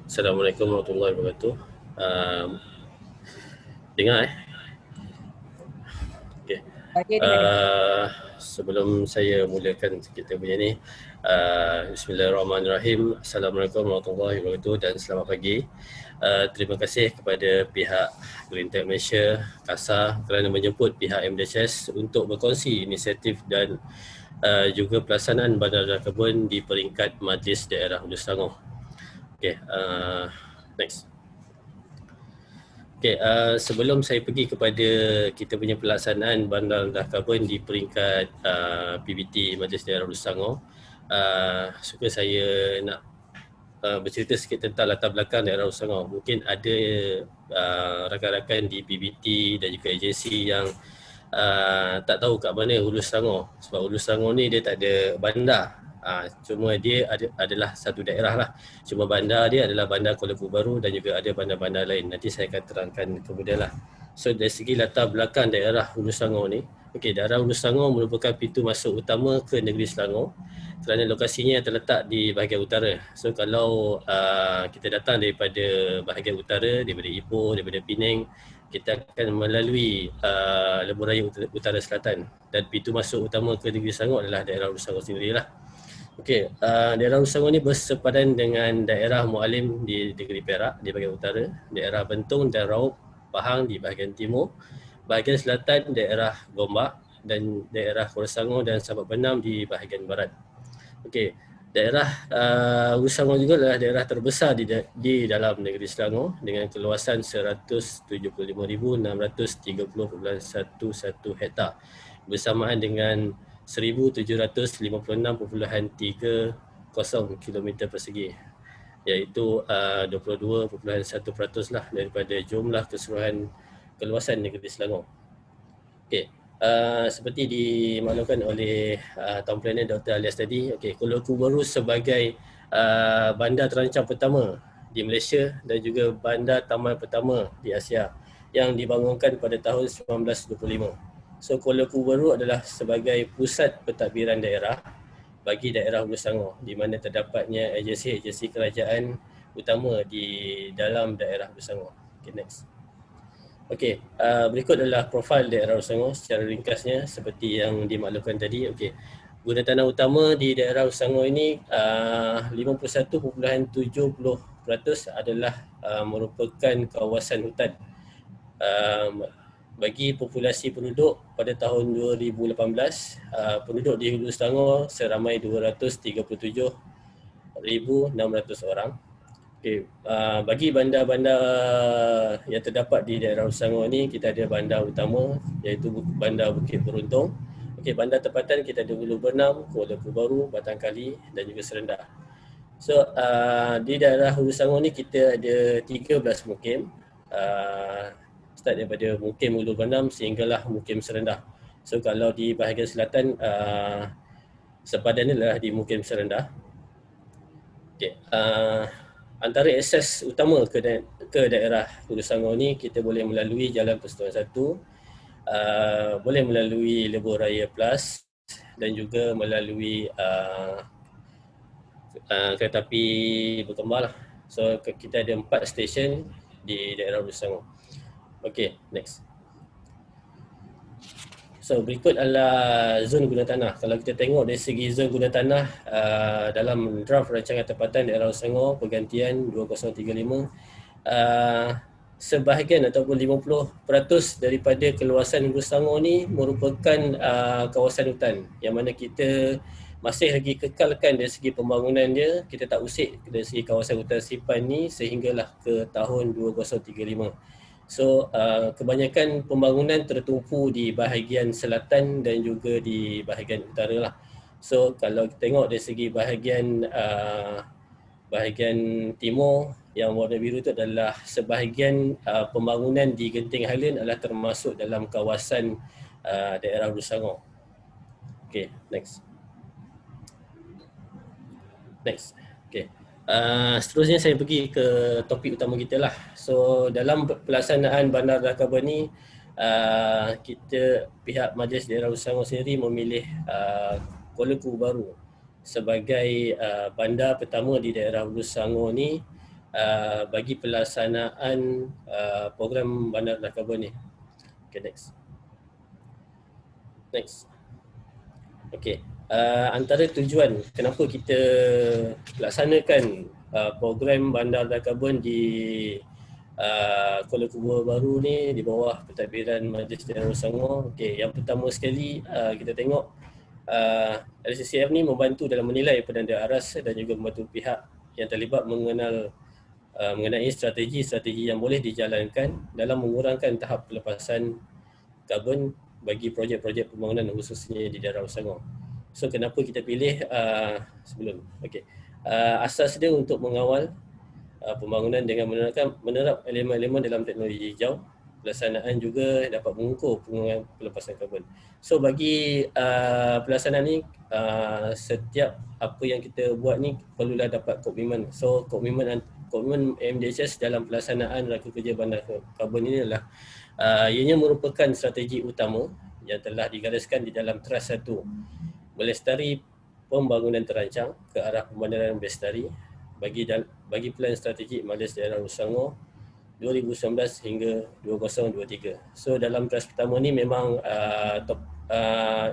Assalamualaikum warahmatullahi wabarakatuh. Um, Dengar Okay. Ya, dengar. Sebelum saya mulakan kita punya ni, Bismillahirrahmanirrahim. Assalamualaikum warahmatullahi wabarakatuh dan selamat pagi. Terima kasih kepada pihak Green Tech Malaysia, KASA kerana menjemput pihak MDHS untuk berkongsi inisiatif dan juga pelaksanaan Bandar Kebun di peringkat Majlis Daerah Hulu Selangor. Okay, next. Okay, sebelum saya pergi kepada kita punya pelaksanaan Bandar Rendah Karbon di peringkat PBT Majlis Daerah Hulu Selangor, suka saya nak bercerita sikit tentang latar belakang daerah Hulu Selangor. Mungkin ada rakan-rakan di PBT dan juga agensi yang tak tahu kat mana Hulu Selangor, sebab Hulu Selangor ni dia tak ada bandar. Cuma dia adalah satu daerah lah. Cuma bandar dia adalah bandar Kuala Baru dan juga ada bandar-bandar lain. Nanti saya akan terangkan kemudian lah. So dari segi latar belakang daerah Hulu Selangor ni, daerah Hulu Selangor merupakan pintu masuk utama ke negeri Selangor kerana lokasinya terletak di bahagian utara. So kalau kita datang daripada bahagian utara, daripada Ipoh, daripada Penang, kita akan melalui Lebuh Raya Utara Selatan, dan pintu masuk utama ke negeri Selangor adalah daerah Hulu Selangor sendirilah. Daerah Hulu Selangor ni bersepadan dengan daerah Mualim di negeri Perak di bahagian utara, daerah Bentong dan Raub Pahang di bahagian timur, bahagian selatan daerah Gombak dan daerah Kuala Selangor dan Sabak Benam di bahagian barat. Daerah Hulu Selangor juga adalah daerah terbesar di dalam negeri Selangor dengan keluasan 175,630.11 hektar bersamaan dengan 1,756.30 km persegi, iaitu 22.1% lah daripada jumlah keseluruhan keluasan negeri Selangor. Seperti dimaklumkan oleh Town Planner Dr. Alias tadi, Kuala Baru sebagai bandar terancam pertama di Malaysia dan juga bandar taman pertama di Asia yang dibangunkan pada tahun 1925. So Kuala Baru adalah sebagai pusat pentadbiran daerah bagi daerah Hulu Selangor, di mana terdapatnya agensi-agensi kerajaan utama di dalam daerah Hulu Selangor. Next. Berikut adalah profil daerah Hulu Selangor secara ringkasnya seperti yang dimaklumkan tadi. Guna tanah utama di daerah Hulu Selangor ini 51.70% adalah merupakan kawasan hutan. Bagi populasi penduduk pada tahun 2018, penduduk di Hulu Selangor seramai 237,600 orang. Bagi bandar-bandar yang terdapat di daerah Hulu Selangor ni, kita ada bandar utama iaitu bandar Bukit Beruntung. Bandar tempatan kita ada Hulu Bernam, Kuala Baru, Batang Kali dan juga Serendah. So di daerah Hulu Selangor ni kita ada 13 mukim, start daripada mukim Hulu Bernam sehinggalah mukim Serendah. So kalau di bahagian selatan sepadan adalah di mukim Serendah. Antara akses utama ke daerah Hulu Selangor ni, kita boleh melalui Jalan Persatuan 1, boleh melalui Lebuh Raya Plus dan juga melalui kereta api berkembang lah. So kita ada 4 stesen di daerah Hulu Selangor. Next. So berikut adalah zon guna tanah. Kalau kita tengok dari segi zon guna tanah dalam draft rancangan tempatan daerah Hulu Selangor pergantian 2035, sebahagian ataupun 50% daripada keluasan Hulu Selangor ni merupakan kawasan hutan, yang mana kita masih lagi kekalkan dari segi pembangunan dia. Kita tak usik dari segi kawasan hutan simpan ni sehinggalah ke tahun 2035. So kebanyakan pembangunan tertumpu di bahagian selatan dan juga di bahagian utara lah. So kalau kita tengok dari segi bahagian timur yang warna biru itu adalah sebahagian pembangunan di Genting Highland adalah termasuk dalam kawasan daerah Hulu Selangor. Next. Seterusnya saya pergi ke topik utama kita lah. So dalam pelaksanaan Bandar Karbon ni, kita pihak Majlis Daerah Hulu Selangor sendiri memilih Kuala Baru sebagai bandar pertama di daerah Hulu Selangor ni bagi pelaksanaan program bandar rendah karbon ni. Okay, next. Okay, antara tujuan kenapa kita laksanakan program bandar rendah karbon di Kuala Kubur baru ni di bawah pentadbiran Majlis Daerah Selangor. Okay, yang pertama sekali kita tengok LCCF ni membantu dalam menilai penanda aras dan juga membantu pihak yang terlibat mengenai strategi-strategi yang boleh dijalankan dalam mengurangkan tahap pelepasan karbon bagi projek-projek pembangunan khususnya di daerah Selangor. So kenapa kita pilih sebelum asas dia untuk mengawal pembangunan dengan menerap elemen-elemen dalam teknologi hijau. Pelaksanaan juga dapat mengukur pengurangan pelepasan karbon. So bagi pelaksanaan ni, setiap apa yang kita buat ni perlulah dapat komitmen. So komitmen MDHS dalam pelaksanaan rangka kerja bandar karbon ini adalah ianya merupakan strategi utama yang telah digariskan di dalam Trust 1, melestari pembangunan terancang ke arah pembandaran berlestari bagi plan strategik Majlis Daerah Selangor 2019 hingga 2023. So dalam trust pertama ni memang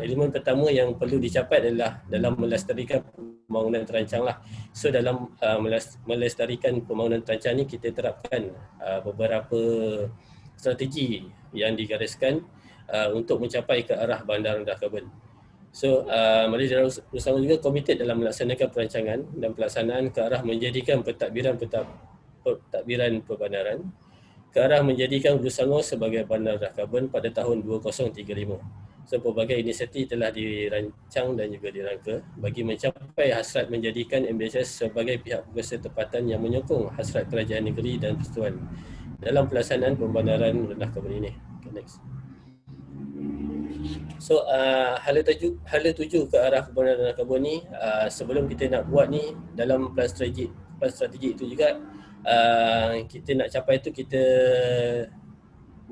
elemen pertama yang perlu dicapai adalah dalam melestarikan pembangunan terancang lah. So dalam melestarikan pembangunan terancang ni kita terapkan beberapa strategi yang digariskan untuk mencapai ke arah bandar rendah karbon. So, Majlis Daerah Selangor juga komited dalam melaksanakan perancangan dan pelaksanaan ke arah menjadikan pentadbiran perbandaran ke arah menjadikan Hulu Selangor sebagai bandar rendah karbon pada tahun 2035. So, pelbagai inisiatif telah dirancang dan juga dirangka bagi mencapai hasrat menjadikan MDHS sebagai pihak penguasa tempatan yang menyokong hasrat kerajaan negeri dan persatuan dalam pelaksanaan pembandaran rendah karbon ini. Okay, next. So hala tuju ke arah pembandaran rendah karbon ni, sebelum kita nak buat ni dalam plan strategi itu juga kita nak capai tu kita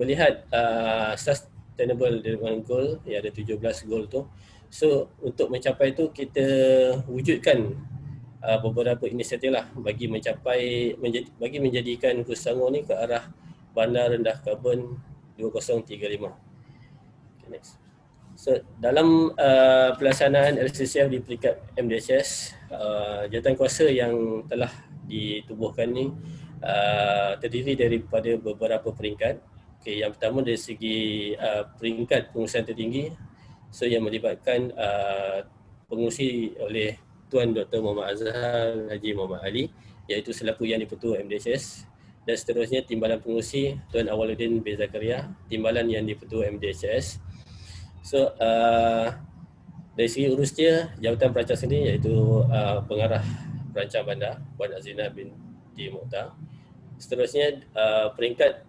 melihat sustainable development goal, ya ada 17 goal tu. So untuk mencapai tu kita wujudkan beberapa inisiatif lah bagi menjadikan Hulu Selangor ni ke arah bandar rendah karbon 2035. Okay, next. So dalam pelaksanaan LCCF di peringkat MDHS, jawatankuasa yang telah ditubuhkan ni terdiri daripada beberapa peringkat. Okay, yang pertama dari segi peringkat pengurusan tertinggi, so yang melibatkan pengurusi oleh Tuan Dr. Muhammad Azhar Haji Muhammad Ali, iaitu selaku Yang di-Pertua MDHS, dan seterusnya timbalan pengurusi Tuan Awaluddin bin Zakaria, timbalan Yang di-Pertua MDHS. So dari segi urus dia, jawatan perancang sendiri iaitu pengarah perancang bandar Puan Azina binti Mokhtar. Seterusnya peringkat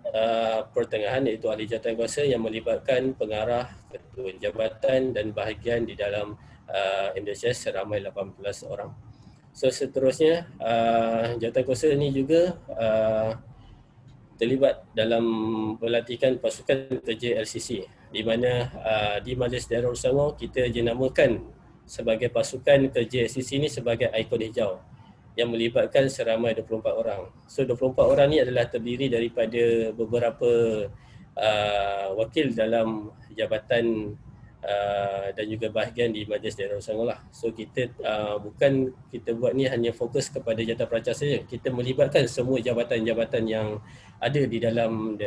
pertengahan iaitu ahli jawatankuasa yang melibatkan pengarah, ketua jabatan dan bahagian di dalam MDHS seramai 18 orang. So seterusnya jawatankuasa ini juga terlibat dalam pelantikan pasukan kerja LCC, di mana di Majlis Daerah Selangor kita jenamakan sebagai pasukan kerja LCC ini sebagai ikon hijau yang melibatkan seramai 24 orang. So 24 orang ni adalah terdiri daripada beberapa wakil dalam jabatan dan juga bahagian di Majlis Daerah Selangor lah. So kita bukan kita buat ni hanya fokus kepada jawatan perancang saja. Kita melibatkan semua jabatan-jabatan yang ada di dalam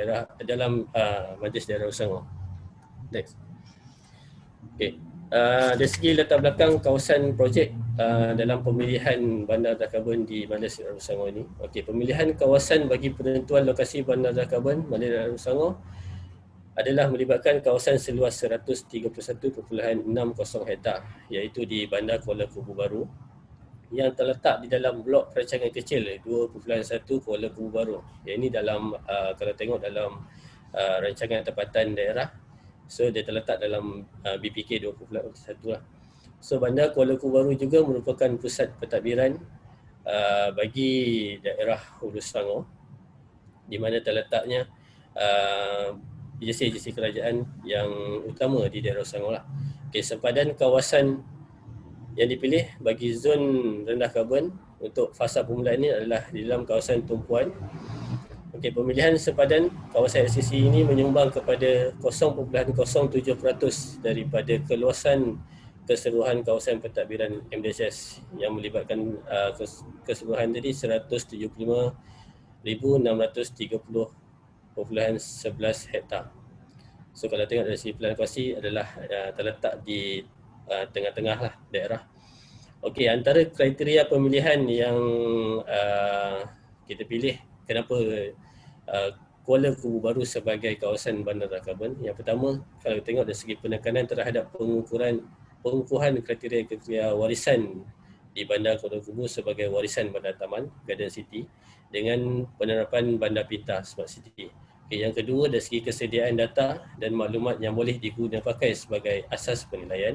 Majlis Daerah Selangor. Next. Okay. Dari segi latar belakang kawasan projek dalam pemilihan bandar rendah karbon di Majlis Daerah Selangor ini. Okay, pemilihan kawasan bagi penentuan lokasi bandar rendah karbon Majlis Daerah Selangor adalah melibatkan kawasan seluas 131.60 hektar, iaitu di Bandar Kuala Kubur Baru yang terletak di dalam blok perancangan kecil 2.1 Kuala Kubur Baru. Yang ini dalam kalau tengok dalam rancangan tempatan daerah, so dia terletak dalam BPK 2.1 lah. So Bandar Kuala Kubur Baru juga merupakan pusat pentadbiran bagi daerah Hulu Selangor, di mana terletaknya agensi kerajaan yang utama di daerah Selangor lah. Okay, sempadan kawasan yang dipilih bagi zon rendah karbon untuk fasa permulaan ini adalah di dalam kawasan tumpuan. Okey, pemilihan sepadan kawasan LCC ini menyumbang kepada 0.07% daripada keluasan keseluruhan kawasan pentadbiran MDHS yang melibatkan keseluruhan tadi 175,630.11 hektar. So kalau tengok dari segi pilihan kuasi adalah terletak di tengah-tengah lah daerah. Okey, antara kriteria pemilihan yang kita pilih kenapa Kuala Kubu Baru sebagai kawasan bandar karbon. Yang pertama, kalau tengok dari segi penekanan terhadap pengukuhan kriteria warisan di Bandar Kuala Kubu sebagai warisan bandar taman Garden City dengan penerapan bandar pintar Smart City. Okay, yang kedua, dari segi kesediaan data dan maklumat yang boleh digunakan pakai sebagai asas penilaian.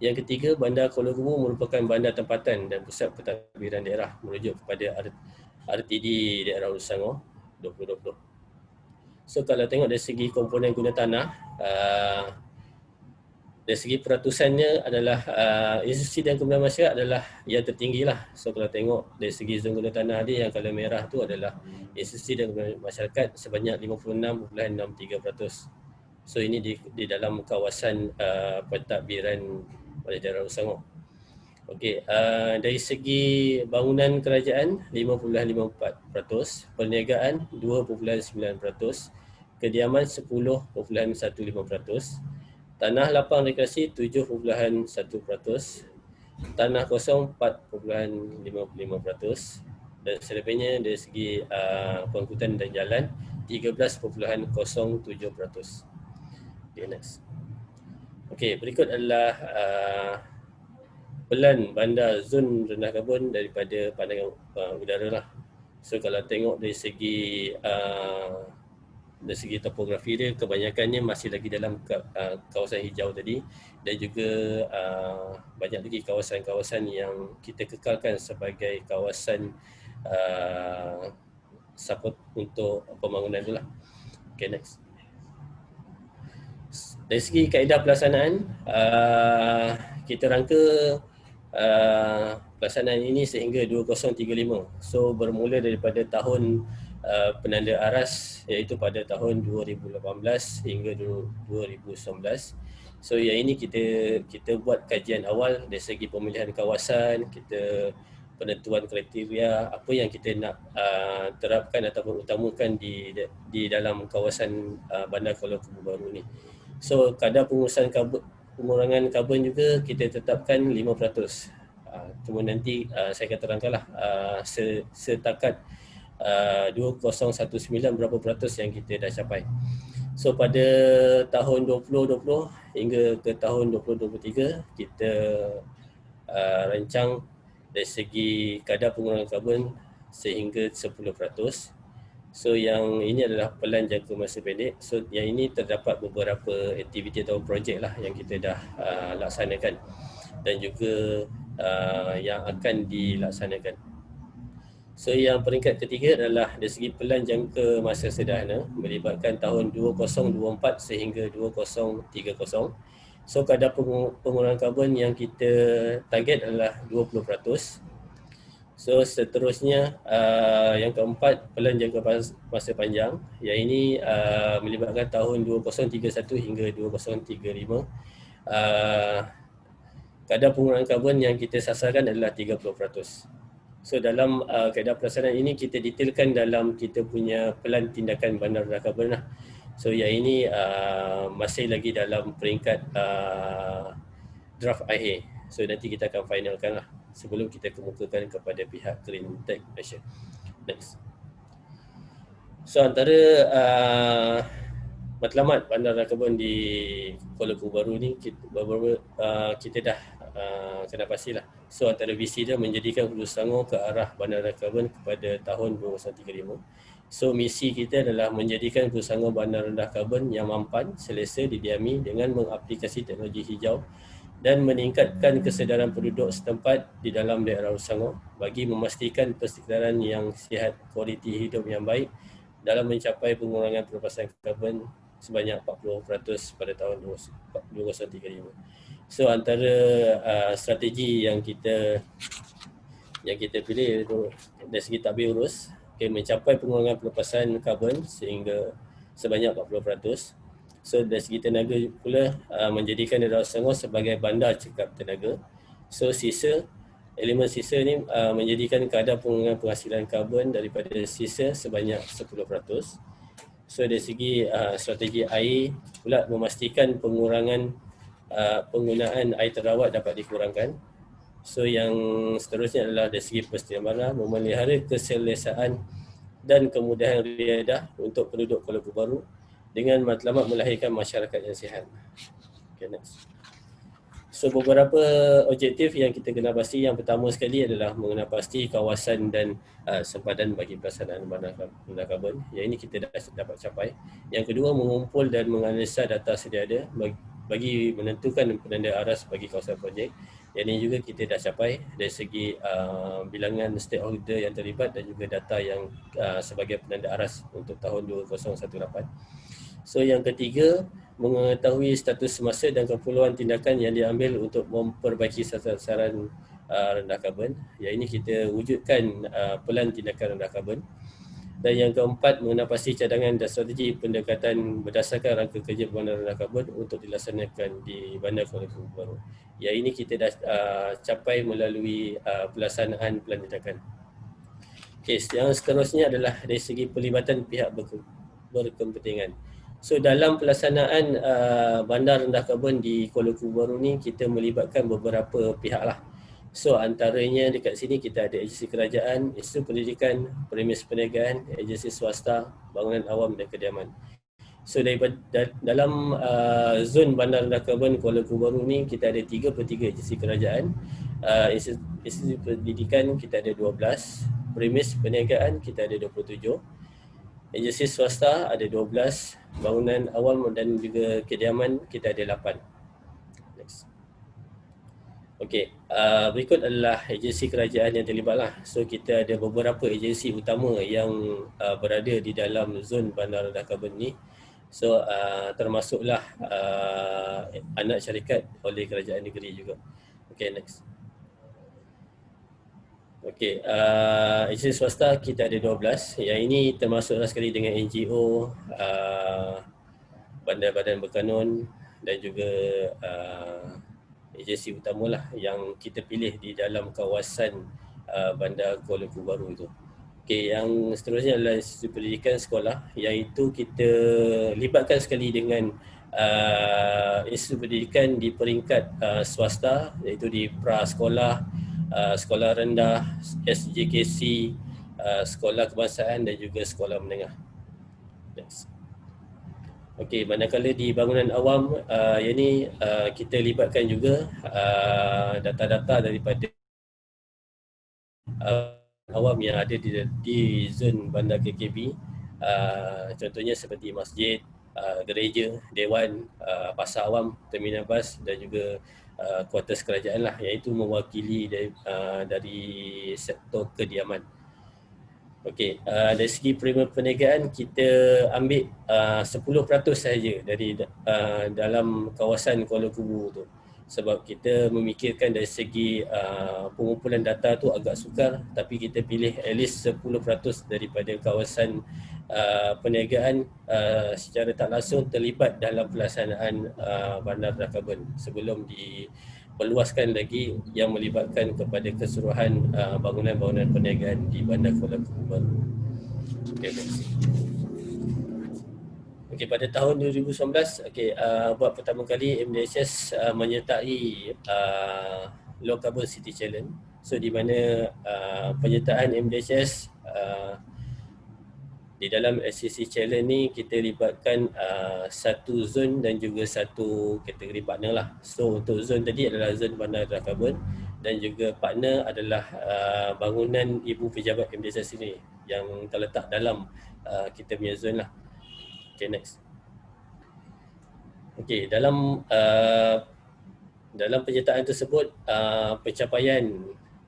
Yang ketiga, Bandar Kuala Kubu merupakan bandar tempatan dan pusat pentadbiran daerah merujuk kepada RTD daerah Hulu Selangor 2020. So kalau tengok dari segi komponen guna tanah, dari segi peratusannya adalah institusi dan kemudahan masyarakat adalah yang tertinggi lah. So kalau tengok dari segi zon guna tanah dia yang kalau merah tu adalah institusi dan kemudahan masyarakat sebanyak 56.63%. So ini di dalam kawasan pentadbiran oleh daerah Hulu Selangor. Okey, dari segi bangunan kerajaan 5.54%, perniagaan 2.9%, kediaman 10.15%, tanah lapang rekreasi 7.1%, tanah kosong 4.55%, dan selebihnya dari segi pengangkutan dan jalan 13.07%. Okay, next. Okey, berikut adalah pelan bandar zon rendah karbon daripada pandangan udara lah. So kalau tengok dari segi topografi dia, kebanyakannya masih lagi dalam kawasan hijau tadi, dan juga banyak lagi kawasan-kawasan yang kita kekalkan sebagai kawasan support untuk pembangunan tu lah. Okay, next. Dari segi kaedah pelaksanaan, kita rangka pelaksanaan ini sehingga 2035. So bermula daripada tahun penanda aras iaitu pada tahun 2018 hingga 2019. So yang ini kita buat kajian awal dari segi pemilihan kawasan, kita penentuan kriteria apa yang kita nak terapkan ataupun utamakan di dalam kawasan Bandar Kuala Kubu Baru ni. So kadar pengurangan karbon juga kita tetapkan 5%. Cuma nanti saya akan terangkanlah setakat 2019 berapa peratus yang kita dah capai. So pada tahun 2020 hingga ke tahun 2023 kita rancang dari segi kadar pengurangan karbon sehingga 10%. So yang ini adalah pelan jangka masa pendek. So yang ini terdapat beberapa aktiviti atau projek lah yang kita dah laksanakan dan juga yang akan dilaksanakan. So yang peringkat ketiga adalah dari segi pelan jangka masa sederhana melibatkan tahun 2024 sehingga 2030. So kadar pengurangan karbon yang kita target adalah 20%. So seterusnya yang keempat pelan jangka masa panjang, yang ini melibatkan tahun 2031 hingga 2035. Kadar pengurangan karbon yang kita sasarkan adalah 30%. So dalam kaedah pelaksanaan ini kita detailkan dalam kita punya pelan tindakan bandar rendah karbon lah. So yang ini masih lagi dalam peringkat draft akhir. So nanti kita akan finalkan lah sebelum kita kemukakan kepada pihak Clean Tech Malaysia. Next. So antara matlamat bandar rendah karbon di Kuala Kubu Baru ni kita dah kena pastilah. So antara visi dia menjadikan Hulu Selangor ke arah bandar rendah karbon kepada tahun 2035. So misi kita adalah menjadikan Hulu Selangor bandar rendah karbon yang mampan, selesa didiami dengan mengaplikasi teknologi hijau dan meningkatkan kesedaran penduduk setempat di dalam daerah Hulu Selangor bagi memastikan persekitaran yang sihat, kualiti hidup yang baik dalam mencapai pengurangan pelepasan karbon sebanyak 40% pada tahun 2035. So antara strategi yang kita yang kita pilih itu dari segi takbir urus, mencapai pengurangan pelepasan karbon sehingga sebanyak 40%. So dari segi tenaga pula menjadikan Daerah Selangor sebagai bandar cekap tenaga. So elemen sisa ni menjadikan kadar pengurangan penghasilan karbon daripada sisa sebanyak 10%. So dari segi strategi air pula memastikan pengurangan penggunaan air terawat dapat dikurangkan. So yang seterusnya adalah dari segi persediaan memelihara keselesaan dan kemudahan riadah untuk penduduk Kuala Lumpur Baru dengan matlamat melahirkan masyarakat yang sihat. Okay, next. So beberapa objektif yang kita kena pasti, yang pertama sekali adalah mengenal pasti kawasan dan sempadan bagi pelaksanaan bandar karbon. Yang ini kita dah dapat capai. Yang kedua, mengumpul dan menganalisa data sedia ada bagi menentukan penanda aras bagi kawasan projek. Yang ini juga kita dah capai dari segi bilangan stakeholder yang terlibat dan juga data yang sebagai penanda aras untuk tahun 2018. So yang ketiga, mengetahui status semasa dan keperluan tindakan yang diambil untuk memperbaiki sasaran rendah karbon. Yang ini kita wujudkan pelan tindakan rendah karbon. Dan yang keempat, mengenal pasti cadangan dan strategi pendekatan berdasarkan rangka kerja bandar rendah karbon untuk dilaksanakan di Bandar Kuala Lumpur Baru. Yang ini kita dah capai melalui pelaksanaan pelan tindakan. Okay, yang seterusnya adalah dari segi pelibatan pihak berkepentingan. So dalam pelaksanaan bandar rendah karbon di Kuala Lumpur Baru ni, kita melibatkan beberapa pihak lah. So antaranya dekat sini kita ada agensi kerajaan, institusi pendidikan, premis perniagaan, agensi swasta, bangunan awam dan kediaman. So dalam zon bandar rendah karbon Kuala Lumpur Baru ni, kita ada 3/3 agensi kerajaan, institusi pendidikan kita ada 12, premis perniagaan kita ada 27, agensi swasta ada 12, bangunan awam dan juga kediaman kita ada 8. Next. Okey, berikut adalah agensi kerajaan yang terlibat lah. So kita ada beberapa agensi utama yang berada di dalam zon bandar rendah karbon ni. So termasuklah anak syarikat oleh kerajaan negeri juga. Okey, next. Okey, agensi swasta kita ada 12. Yang ini termasuklah sekali dengan NGO, badan-badan berkanun dan juga agensi utamalah yang kita pilih di dalam kawasan bandar Kuala Lumpur Baru itu. Okey, yang seterusnya adalah institusi pendidikan sekolah, iaitu kita libatkan sekali dengan institusi pendidikan di peringkat swasta, iaitu di pra-sekolah, sekolah rendah, SJKC, sekolah kebangsaan dan juga sekolah menengah. Next. Okey, manakala di bangunan awam, yang ni kita libatkan juga data-data daripada awam yang ada di zon bandar KKB. Contohnya seperti masjid, gereja, dewan, pasar awam, terminal bas dan juga kuartus kerajaan lah, iaitu mewakili dari sektor kediaman. Okey, dari segi prima perniagaan kita ambil 10% sahaja dari dalam kawasan Kuala Lumpur tu. Sebab kita memikirkan dari segi pengumpulan data tu agak sukar, tapi kita pilih at least 10% daripada kawasan perniagaan secara tak langsung terlibat dalam pelaksanaan bandar rendah karbon sebelum diperluaskan lagi yang melibatkan kepada keseluruhan bangunan-bangunan perniagaan di Bandar Kuala Lumpur Baru. Okey, pada tahun 2019, buat pertama kali MDHS menyertai Low Carbon City Challenge. So di mana penyertaan MDHS di dalam SCC Challenge ni kita libatkan satu zon dan juga satu kategori partner lah. So untuk zon tadi adalah zon bandar rendah karbon dan juga partner adalah bangunan ibu pejabat MDHS ini yang terletak dalam kita punya zon lah. Okay, next. Okay, dalam penyertaan tersebut pencapaian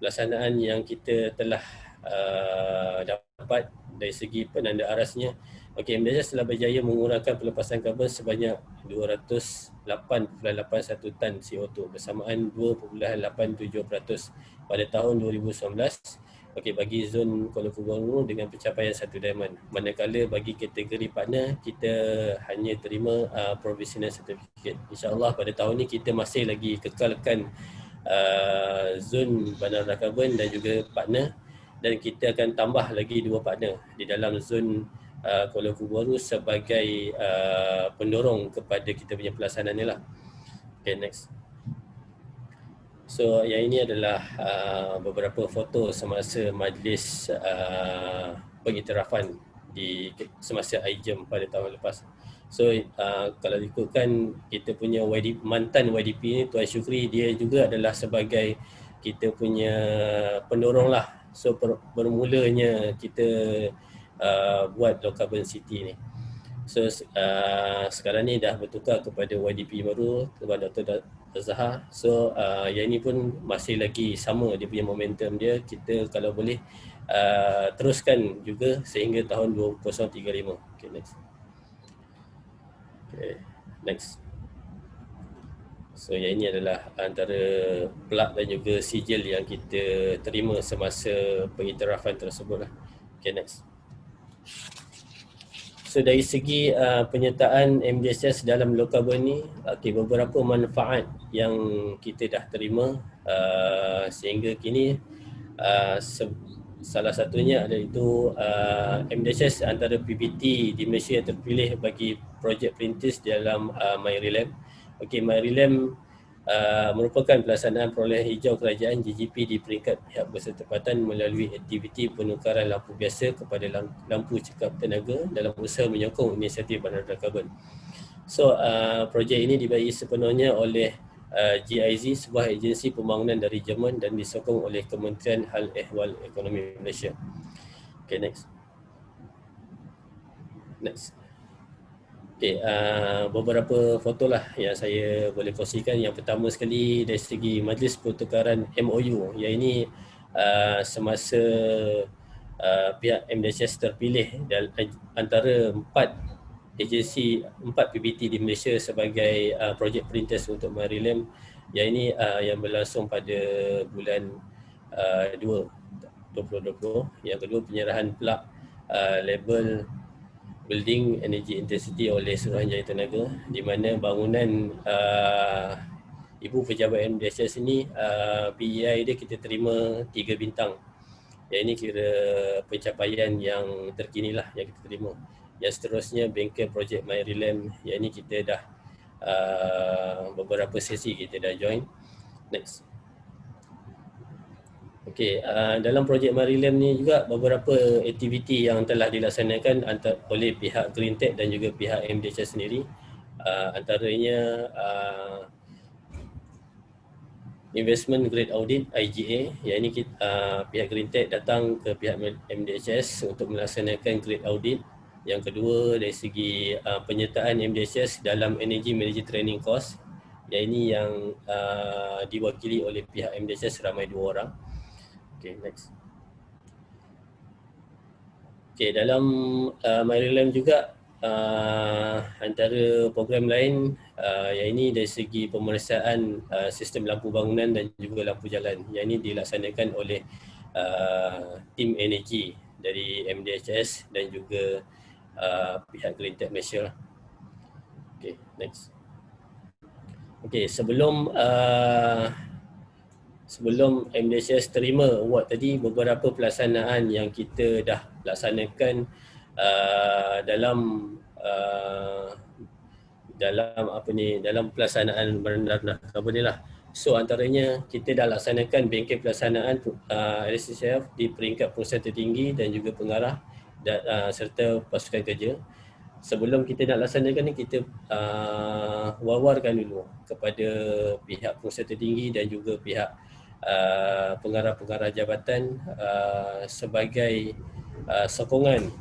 pelaksanaan yang kita telah dapat dari segi penanda arasnya Okey, Malaysia telah berjaya mengurangkan pelepasan karbon sebanyak 208.81 tan CO2 bersamaan 2.87% pada tahun 2019. Okey, bagi zon Kuala Lumpur dengan pencapaian 1 diamond. Manakala bagi kategori partner kita hanya terima provisional certificate. InsyaAllah pada tahun ni kita masih lagi kekalkan zon bandar rendah karbon dan juga partner, dan kita akan tambah lagi 2 partner di dalam zon Kuala Lumpur baru sebagai pendorong kepada kita punya pelaksanaan ni lah. Okay, next. So yang ini adalah beberapa foto semasa majlis pengiktirafan di semasa IJEM pada tahun lepas. So kalau ikutkan kita punya mantan YDP ni, Tuan Syukri, dia juga adalah sebagai kita punya pendorong lah. So bermulanya kita buat low carbon city ni. So sekarang ni dah bertukar kepada YDP baru, kepada Dr. Zahar. So yang ini pun masih lagi sama dia punya momentum dia. Kita kalau boleh teruskan juga sehingga tahun 2035. Okay, next. Okay, next. So yang ini adalah antara plak dan juga sijil yang kita terima semasa pengiktirafan tersebut lah. Okay, next. So dari segi penyertaan MDHS dalam low carbon ni, beberapa manfaat yang kita dah terima sehingga kini, salah satunya adalah itu MDHS antara PPT di Malaysia yang terpilih bagi projek perintis dalam MyReLab. MyReLab merupakan pelaksanaan perolehan hijau kerajaan GGP di peringkat pihak bersetepatan melalui aktiviti penukaran lampu biasa kepada lampu cekap tenaga dalam usaha menyokong inisiatif bandar rendah karbon. So projek ini dibiayai sepenuhnya oleh GIZ, sebuah agensi pembangunan dari Jerman, dan disokong oleh Kementerian Hal Ehwal Ekonomi Malaysia. Okay, next. Next. Okay, beberapa foto lah yang saya boleh kongsikan. Yang pertama sekali dari segi majlis pertukaran MOU, yang ini semasa pihak MDHS terpilih antara 4 agensi, 4 PBT di Malaysia sebagai projek perintis untuk MyReLab. Yang ini yang berlangsung pada bulan 2 2020. Yang kedua, penyerahan plak label Building Energy Intensity oleh Suruhanjaya Tenaga, di mana bangunan Ibu Pejabat MDHS ini PEI dia kita terima 3 bintang. Yang ini kira pencapaian yang terkini lah yang kita terima. Yang seterusnya bengkel projek MyReLab, yang ini kita dah beberapa sesi kita dah join. Next. Okey, dalam projek MyReLab ni juga beberapa aktiviti yang telah dilaksanakan oleh pihak Greentech dan juga pihak MDHS sendiri. Antaranya Investment Grade Audit IGA, yang ini pihak Greentech datang ke pihak MDHS untuk melaksanakan grade audit. Yang kedua, dari segi penyertaan MDHS dalam Energy Manager Training Course, yang ini yang diwakili oleh pihak MDHS ramai 2 orang. Okay, next. Okay, dalam MyReLab juga antara program lain, yang ini dari segi pemeriksaan sistem lampu bangunan dan juga lampu jalan. Yang ini dilaksanakan oleh tim energi dari MDHS dan juga pihak Greentech Malaysia. Okay, next. Okay, sebelum MDHS terima award tadi, beberapa pelaksanaan yang kita dah laksanakan dalam pelaksanaan bandar rendah karbon ni lah. So antaranya kita dah laksanakan bengkel pelaksanaan LCCF di peringkat pengurusan tertinggi dan juga pengarah serta pasukan kerja. Sebelum kita nak laksanakan ni, kita wawarkan dulu kepada pihak pengurusan tertinggi dan juga pihak pengarah-pengarah jabatan sebagai sokongan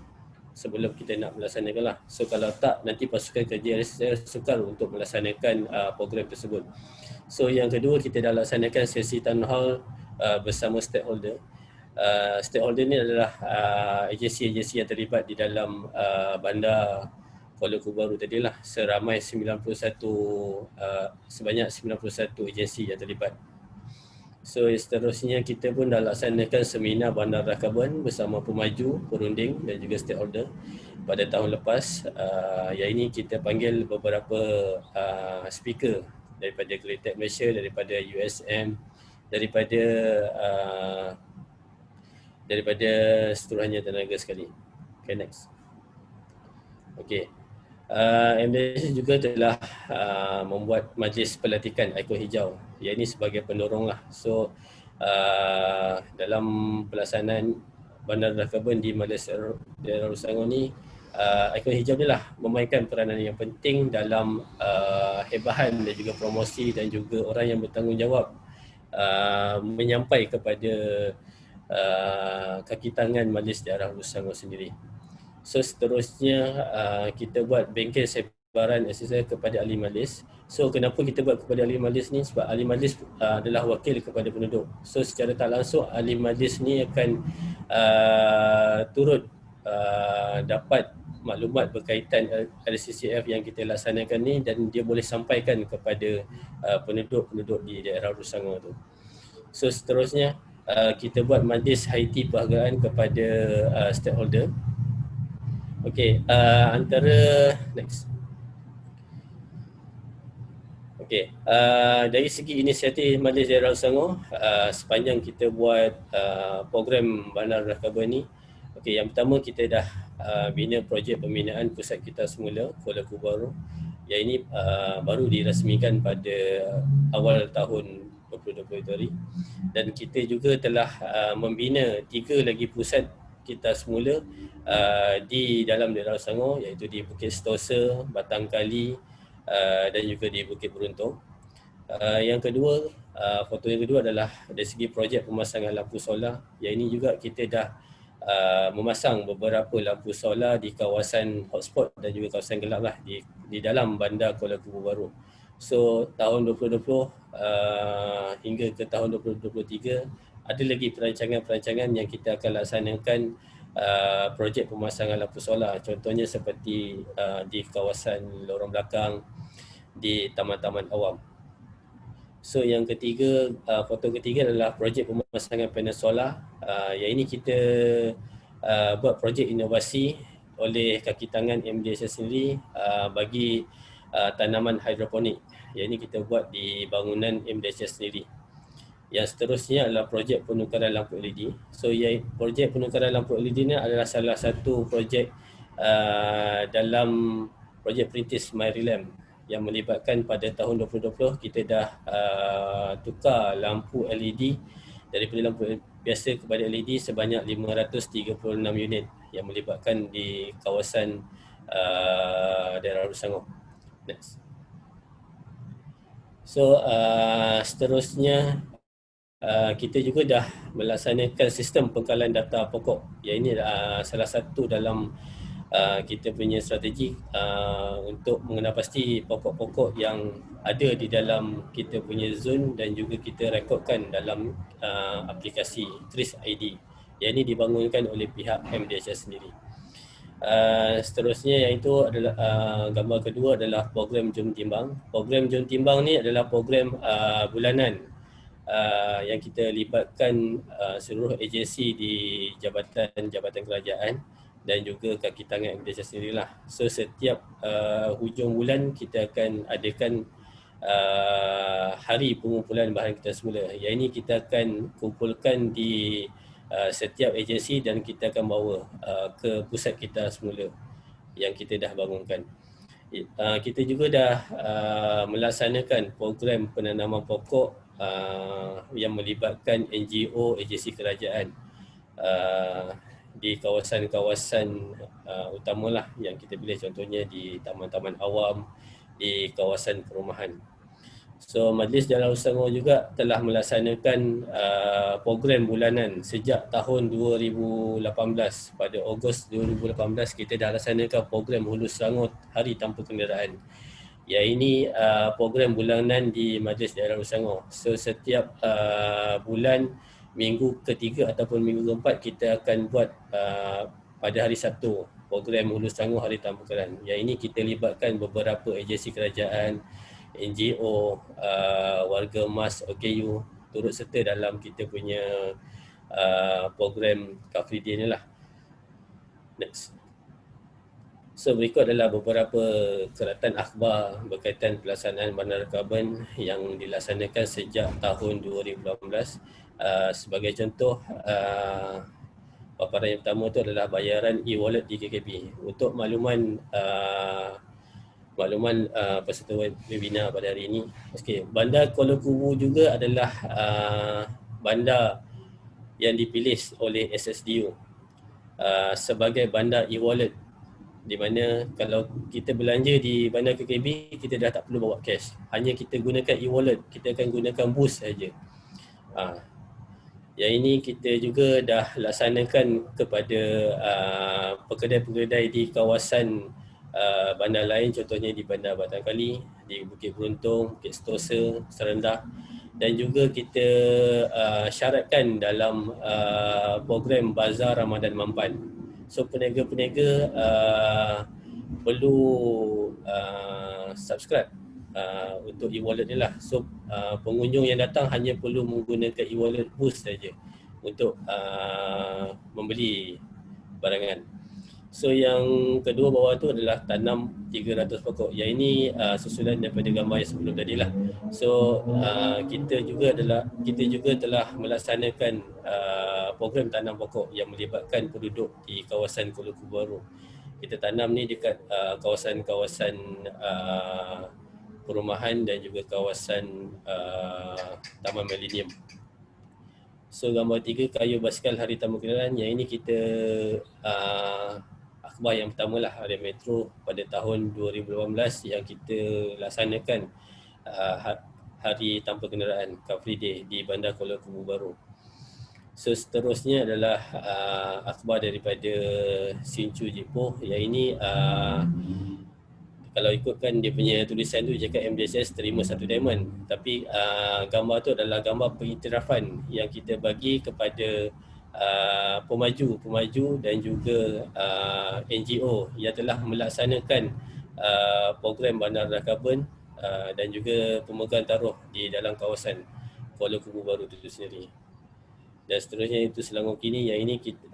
sebelum kita nak melaksanakan lah. So kalau tak, nanti pasukan kerja saya sukar untuk melaksanakan program tersebut. So yang kedua, kita dah laksanakan sesi town hall bersama stakeholder. Stakeholder ni adalah agensi-agensi yang terlibat di dalam bandar Kuala Lumpur Baru tadi lah, seramai 91 sebanyak 91 agensi yang terlibat. So seterusnya kita pun dah laksanakan seminar bandar Rakabun bersama pemaju, perunding dan juga stakeholder pada tahun lepas. Yang ini kita panggil beberapa speaker daripada Great Malaysia, daripada USM, daripada seluruhnya tenaga sekali. Okay, next. Okay. MDS juga telah membuat majlis pelantikan ikon hijau. Yang ini sebagai pendorong lah. So dalam pelaksanaan Bandar Rakabun di Majlis Daerah Selangor ni, ikon hijau ni lah memainkan peranan yang penting dalam hebahan dan juga promosi dan juga orang yang bertanggungjawab menyampai kepada kaki tangan Majlis Daerah Selangor sendiri. So seterusnya kita buat bengkel sebaran SSL kepada ahli majlis. So kenapa kita buat kepada ahli majlis ni? Sebab ahli majlis adalah wakil kepada penduduk. So secara tak langsung ahli majlis ni akan turut dapat maklumat berkaitan RCCF yang kita laksanakan ni, dan dia boleh sampaikan kepada penduduk-penduduk di daerah Selangor tu. So seterusnya kita buat majlis Haiti perhargaan kepada stakeholder. Okey, antara next. Okey, dari segi inisiatif Majlis Daerah Selangor, sepanjang kita buat program Bandar Rakabun ni, okey, yang pertama kita dah bina projek pembinaan pusat kita semula Kuala Lumpur Baru. Yang ini baru dirasmikan pada awal tahun 2020 tadi, dan kita juga telah membina 3 lagi pusat kita semula di dalam daerah Selangor, iaitu di Bukit Setosa, Batang Kali dan juga di Bukit Beruntung. Yang kedua, foto yang kedua adalah dari segi projek pemasangan lampu solar. Yang ini juga kita dah memasang beberapa lampu solar di kawasan hotspot dan juga kawasan gelap lah di dalam bandar Kuala Lumpur Baru. So tahun 2020 hingga ke tahun 2023 ada lagi perancangan-perancangan yang kita akan laksanakan projek pemasangan lampu solar. Contohnya seperti di kawasan lorong belakang, di taman-taman awam. So yang ketiga, foto ketiga adalah projek pemasangan panel solar. Yang ini kita buat projek inovasi oleh kaki tangan MDS sendiri bagi tanaman hidroponik. Yang ini kita buat di bangunan MDS sendiri. Yang seterusnya adalah projek penukaran lampu LED. So projek penukaran lampu LED ni adalah salah satu projek dalam projek Perintis Maryland yang melibatkan pada tahun 2020 kita dah tukar lampu LED daripada lampu biasa kepada LED sebanyak 536 unit yang melibatkan di kawasan daerah Selangor. Next. So seterusnya kita juga dah melaksanakan sistem pengkalan data pokok. Yang ini salah satu dalam kita punya strategi untuk mengenal pasti pokok-pokok yang ada di dalam kita punya zone dan juga kita rekodkan dalam aplikasi Trace ID. Yang ini dibangunkan oleh pihak MDHS sendiri. Seterusnya yang itu adalah gambar kedua adalah program Jom Timbang. Program Jom Timbang ni adalah program bulanan yang kita libatkan seluruh agensi di jabatan kerajaan dan juga kaki tangan MDHS sendirilah. So setiap hujung bulan kita akan adakan hari pengumpulan bahan kita semula. Yang ini kita akan kumpulkan di setiap agensi dan kita akan bawa ke pusat kita semula yang kita dah bangunkan. Kita juga dah melaksanakan program penanaman pokok yang melibatkan NGO, agensi kerajaan di kawasan-kawasan utamalah yang kita pilih, contohnya di taman-taman awam, di kawasan perumahan. So Majlis Daerah Selangor juga telah melaksanakan program bulanan sejak tahun 2018. Pada Ogos 2018 kita dah laksanakan program Hulu Selangor Hari Tanpa Kenderaan. Yang ini program bulanan di Majlis Daerah Selangor. So setiap bulan minggu ketiga ataupun minggu keempat kita akan buat pada hari Sabtu program Hulu Selangor Hari Tanpa Keran. Yang ini kita libatkan beberapa agensi kerajaan, NGO, warga emas OKU turut serta dalam kita punya program Car Free Day ni lah. Next. So berikut adalah beberapa keratan akhbar berkaitan pelaksanaan bandar karbon yang dilaksanakan sejak tahun 2018. Sebagai contoh, paparan yang pertama itu adalah bayaran e-wallet di KKP. Untuk makluman peserta webinar pada hari ini, okay, bandar Kuala Kubu juga adalah bandar yang dipilih oleh SSDU sebagai bandar e-wallet, di mana kalau kita belanja di bandar KKB, kita dah tak perlu bawa cash, hanya kita gunakan e-wallet, kita akan gunakan Boost saja. Yang ini kita juga dah laksanakan kepada pekedai-pekedai di kawasan bandar lain, contohnya di Bandar Batangkali, di Bukit Beruntung, Bukit Sentosa, Serendah, dan juga kita syaratkan dalam program Bazar Ramadan Mampan. So peniaga-peniaga perlu subscribe untuk e-wallet ni lah. So pengunjung yang datang hanya perlu menggunakan e-wallet Boost saja untuk membeli barangan. So yang kedua bawah tu adalah tanam 300 pokok. Yang ini susulan daripada gambar yang sebelum tadi lah. So kita juga telah melaksanakan program tanam pokok yang melibatkan penduduk di kawasan Kuala Kubu Baru. Kita tanam ni dekat kawasan-kawasan perumahan dan juga kawasan Taman Millennium. So gambar 3, kayu basikal Hari Tamu Kenalan. Yang ini kita akhbar yang pertama lah, Harian Metro pada tahun 2018 yang kita laksanakan Hari Tanpa Kenderaan Car Free Day di Bandar Kuala Kubu Baru. So seterusnya adalah akhbar daripada Sinchu Jipoh. Yang ini kalau ikutkan dia punya tulisan tu cakap MDSS terima 1 diamond, tapi gambar tu adalah gambar pengiktirafan yang kita bagi kepada pemaju dan juga NGO yang telah melaksanakan program bandar karbon dan juga pemegang taruh di dalam kawasan Kuala Kubu Baru itu sendiri. Dan seterusnya itu Selangor Kini. Yang ini kita,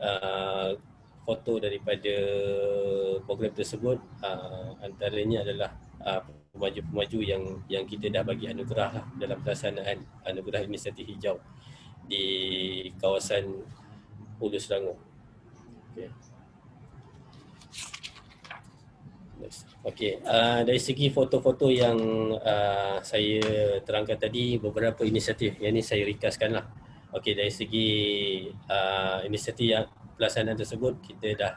foto daripada program tersebut, antaranya adalah pemaju-pemaju yang kita dah bagi anugerah lah dalam pelaksanaan anugerah inisiatif hijau di kawasan Hulu Selangor. Okey, dari segi foto-foto yang saya terangkan tadi, beberapa inisiatif yang ini saya ringkaskan lah. Okey, dari segi inisiatif yang pelaksanaan tersebut, kita dah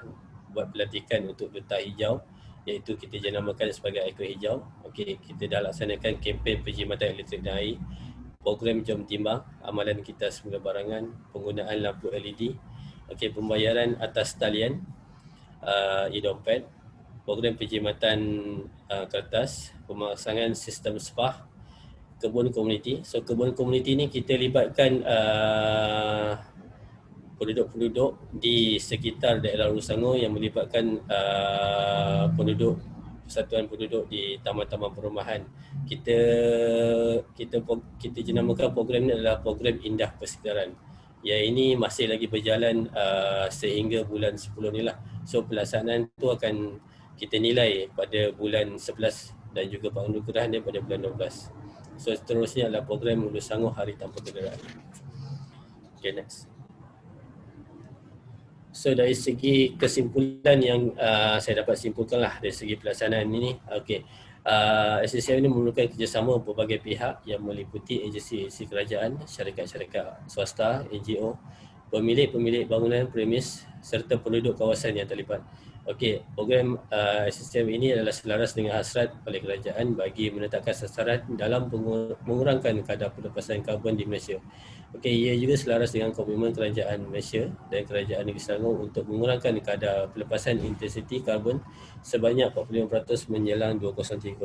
buat pelantikan untuk duta hijau, iaitu kita jenamakan sebagai Eco Hijau. Okey, kita dah laksanakan kempen penjimatan elektrik dan air, program Jom Timbang, amalan kita semula barangan, penggunaan lampu LED, okey, pembayaran atas talian e-dompet, program penjimatan kertas, pemasangan sistem SPAH, kebun komuniti. So kebun komuniti ni kita libatkan penduduk-penduduk di sekitar daerah Hulu Selangor yang melibatkan persatuan penduduk di taman-taman perumahan. Kita jenamakan program ini adalah program Indah Persekitaran. Yang ini masih lagi berjalan sehingga bulan 10 ni lah. So pelaksanaan tu akan kita nilai pada bulan 11 dan juga penganugerahan dia pada bulan 12. So seterusnya adalah program Hulu Selangor Hari Tanpa Kenderaan. Okay, next. So dari segi kesimpulan yang saya dapat simpulkan lah dari segi pelaksanaan ini, okay, SSCM ini memerlukan kerjasama berbagai pihak yang meliputi agensi kerajaan, syarikat-syarikat swasta, NGO, pemilik bangunan premis serta penduduk kawasan yang terlibat. Okey, program SSCM ini adalah selaras dengan hasrat oleh kerajaan bagi menetapkan sasaran dalam mengurangkan kadar pelepasan karbon di Malaysia. Okey, ia juga selaras dengan komitmen kerajaan Malaysia dan kerajaan Negeri Selangor untuk mengurangkan kadar pelepasan intensiti karbon sebanyak 45% menjelang 2030.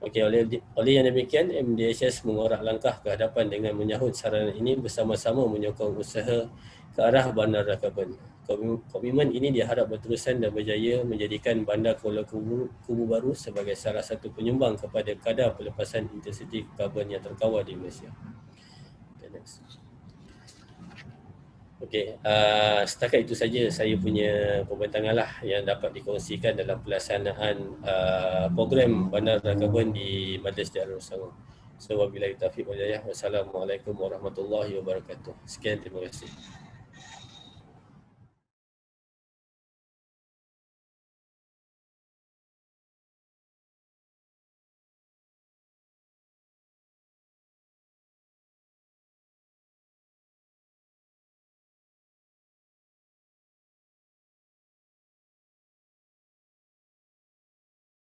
Okey, oleh yang demikian, MDHS mengorak langkah ke hadapan dengan menyahut saranan ini bersama-sama menyokong usaha ke arah bandar karbon. Komitmen ini diharap berterusan dan berjaya menjadikan bandar Kuala Kubu Baru sebagai salah satu penyumbang kepada kadar pelepasan intensiti karbon yang terkawal di Malaysia. Okay, next. Okey, setakat itu saja saya punya pembentangan lah yang dapat dikongsikan dalam pelaksanaan program Bandar Karbon di Majlis Darul Selangor. So wabillahi taufiq wal hidayah. Wassalamualaikum warahmatullahi wabarakatuh. Sekian, terima kasih.